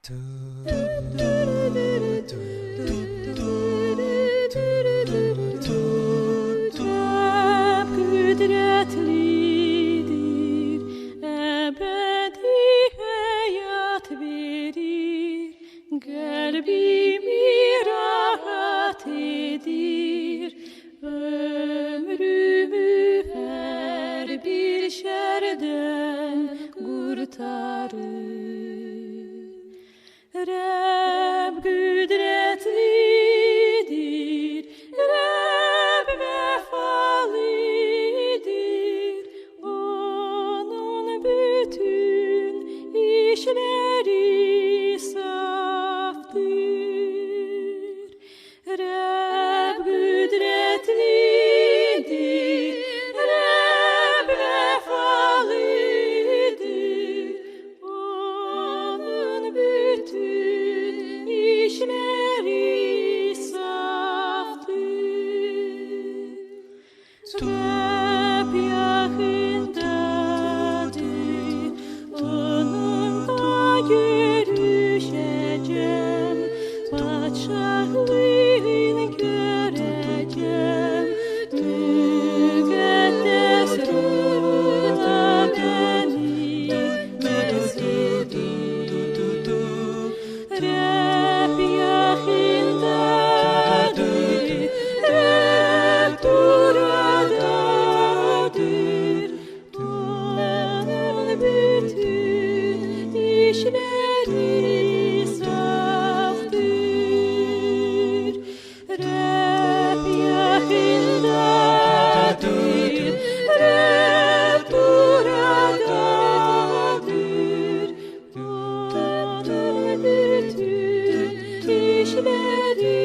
Kudretlidir, ebedi hayat verir, kalbimi rahat edir, ömrümü her bir şerden kurtarır. Rab kudretlidir, Rab vefalidir, onun bütün işleri saftır. Rab kudretlidir, Rab vefalidir, onun bütün işleri saftır. Rab yakındadır, onunla görüşeceğim, padişahlığını göreceğim, müqəddəs ruhla beni mesledir. Rab yakındadır, Rab buradadır, onun bütün işleri saftır. Rab yakındadır, Rab buradadır, onun bütün işleri